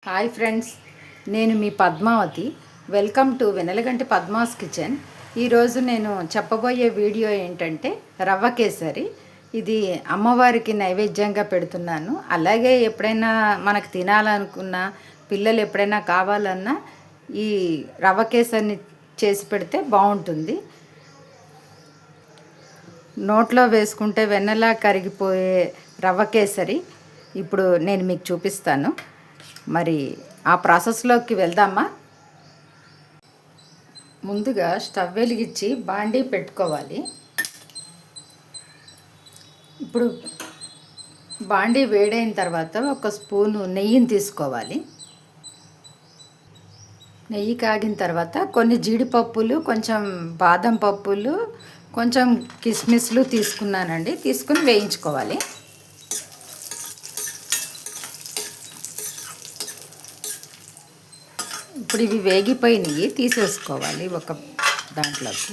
Hi friends, నేను మీ Padmavathi. Welcome to Venalaganti Padma's kitchen. ఈరోజు నేను చెప్పబోయే వీడియో ఏంటంటే రవ్వ కేసరి. ఇది అమ్మవారికి నైవేద్యంగా పెడుతున్నాను. అలాగే ఎప్పుడైనా మనకు తినాలనుకున్నా, పిల్లలు ఎప్పుడైనా కావాలన్నా ఈ రవ్వ కేసరిని చేసి పెడితే బాగుంటుంది. నోట్లో వేసుకుంటే వెన్నలా కరిగిపోయే రవ్వ కేసరి ఇప్పుడు నేను మీకు చూపిస్తాను. మరి ఆ ప్రాసెస్లోకి వెళ్దామా? ముందుగా స్టవ్ వెలిగించి బాండీ పెట్టుకోవాలి. ఇప్పుడు బాండీ వేడైన తర్వాత ఒక స్పూను నెయ్యిని తీసుకోవాలి. నెయ్యి కాగిన తర్వాత కొన్ని జీడిపప్పులు, కొంచెం బాదం పప్పులు, కొంచెం కిస్మిస్లు తీసుకున్నానండి. తీసుకుని వేయించుకోవాలి. ఇప్పుడు ఇవి వేగిపోయినవి తీసేసుకోవాలి ఒక దాంట్లోకి.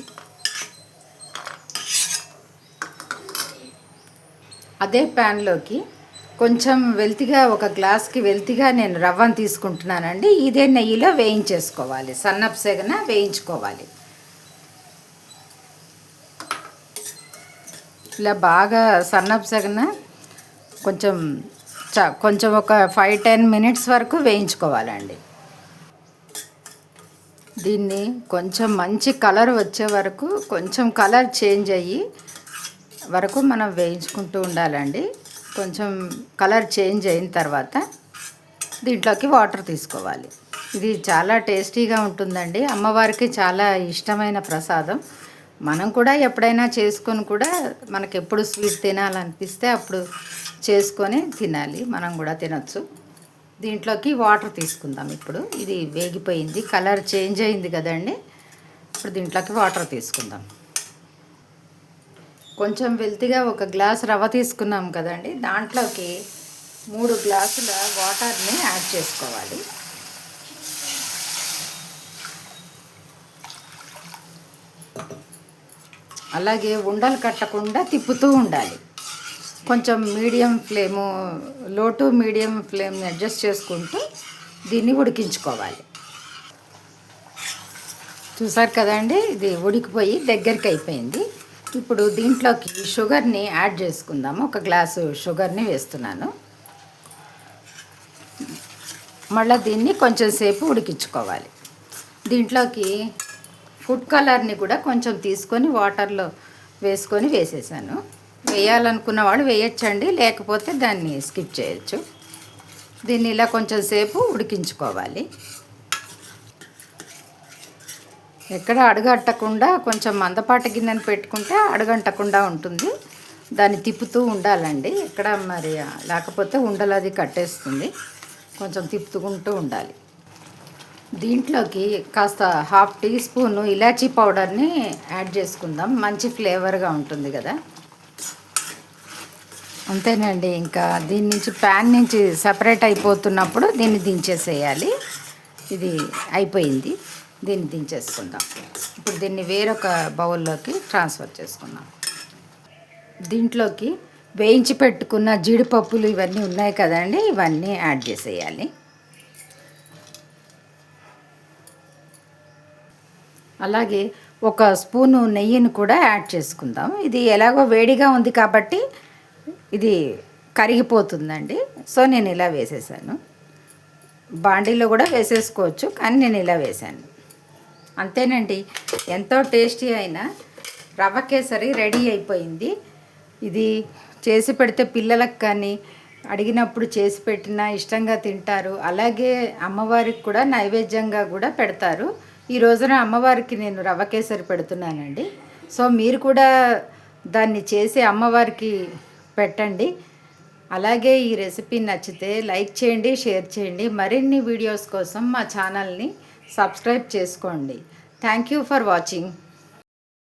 అదే ప్యాన్లోకి కొంచెం వెల్తిగా, ఒక గ్లాస్కి వెల్తిగా నేను రవ్వను తీసుకుంటున్నానండి. ఇదే నెయ్యిలో వేయించేసుకోవాలి, సన్నపు సెగన వేయించుకోవాలి. ఇలా బాగా సన్నపు సెగన కొంచెం ఒక 5-10 మినిట్స్ వరకు వేయించుకోవాలండి. దీన్ని కొంచెం మంచి కలర్ వచ్చే వరకు, కొంచెం కలర్ చేంజ్ అయ్యి వరకు మనం వేయించుకుంటూ ఉండాలండి. కొంచెం కలర్ చేంజ్ అయిన తర్వాత దీంట్లోకి వాటర్ తీసుకోవాలి. ఇది చాలా టేస్టీగా ఉంటుందండి. అమ్మవారికి చాలా ఇష్టమైన ప్రసాదం. మనం కూడా ఎప్పుడైనా చేసుకొని కూడా, మనకు ఎప్పుడు స్వీట్ తినాలనిపిస్తే అప్పుడు చేసుకొని తినాలి. మనం కూడా తినచ్చు. దీంట్లోకి వాటర్ తీసుకుందాం. ఇప్పుడు ఇది వేగిపోయింది, కలర్ చేంజ్ అయింది కదండి. ఇప్పుడు దీంట్లోకి వాటర్ తీసుకుందాం. కొంచెం వెల్తిగా ఒక గ్లాస్ రవ్వ తీసుకున్నాం కదండి. దాంట్లోకి 3 గ్లాసుల వాటర్ని యాడ్ చేసుకోవాలి. అలాగే ఉండలు కట్టకుండా తిప్పుతూ ఉండాలి. కొంచెం మీడియం ఫ్లేము, లో టు మీడియం ఫ్లేమ్ని అడ్జస్ట్ చేసుకుంటూ దీన్ని ఉడికించుకోవాలి. చూసారు కదండి, ఇది ఉడికిపోయి దగ్గరికి అయిపోయింది. ఇప్పుడు దీంట్లోకి షుగర్ని యాడ్ చేసుకుందాము. ఒక గ్లాసు షుగర్ని వేస్తున్నాను. మళ్ళీ దీన్ని కొంచెం సేపు ఉడికించుకోవాలి. దీంట్లోకి ఫుడ్ కలర్ని కూడా కొంచెం తీసుకొని వాటర్లో వేసుకొని వేసేసాను. వేయాలనుకున్న వాళ్ళు వేయచ్చండి, లేకపోతే దాన్ని స్కిప్ చేయొచ్చు. దీన్ని ఇలా కొంచెం సేపు ఉడికించుకోవాలి. ఎక్కడ అడుగంటకుండా కొంచెం మందపాటి గిన్నెని పెట్టుకుంటే అడుగంటకుండా ఉంటుంది. దాన్ని తిప్పుతూ ఉండాలండి. ఎక్కడ మరి లేకపోతే ఉండలు అది కట్టేస్తుంది. కొంచెం తిప్పుకుంటూ ఉండాలి. దీంట్లోకి కాస్త 1/2 టీ స్పూను ఇలాచీ పౌడర్ని యాడ్ చేసుకుందాం. మంచి ఫ్లేవర్గా ఉంటుంది కదా. అంతేనండి. ఇంకా దీని నుంచి ప్యాన్ నుంచి సపరేట్ అయిపోతున్నప్పుడు దీన్ని దించేసేయాలి. ఇది అయిపోయింది. దీన్ని దించేసుకుందాం. ఇప్పుడు దీన్ని వేరొక బౌల్లోకి ట్రాన్స్ఫర్ చేసుకుందాం. దీంట్లోకి వేయించి పెట్టుకున్న జీడిపప్పులు ఇవన్నీ ఉన్నాయి కదండి, ఇవన్నీ యాడ్ చేసేయాలి. అలాగే ఒక స్పూను నెయ్యిని కూడా యాడ్ చేసుకుందాం. ఇది ఎలాగో వేడిగా ఉంది కాబట్టి ఇది కరిగిపోతుందండి. సో నేను ఇలా వేసేసాను. బాండీలో కూడా వేసేసుకోవచ్చు, కానీ నేను ఇలా వేసాను. అంతేనండి, ఎంతో టేస్టీ అయిన రవ్వ కేసరి రెడీ అయిపోయింది. ఇది చేసి పెడితే పిల్లలకు కానీ అడిగినప్పుడు చేసి పెట్టినా ఇష్టంగా తింటారు. అలాగే అమ్మవారికి కూడా నైవేద్యంగా కూడా పెడతారు. ఈ రోజున అమ్మవారికి నేను రవ్వ కేసరి పెడుతున్నానండి. సో మీరు కూడా దాన్ని చేసి అమ్మవారికి పెట్టండి. అలాగే ఈ రెసిపీ నచ్చితే లైక్ చేయండి, షేర్ చేయండి. మరిన్ని వీడియోస్ కోసం మా ఛానల్ని సబ్స్క్రైబ్ చేసుకోండి. Thank you for watching.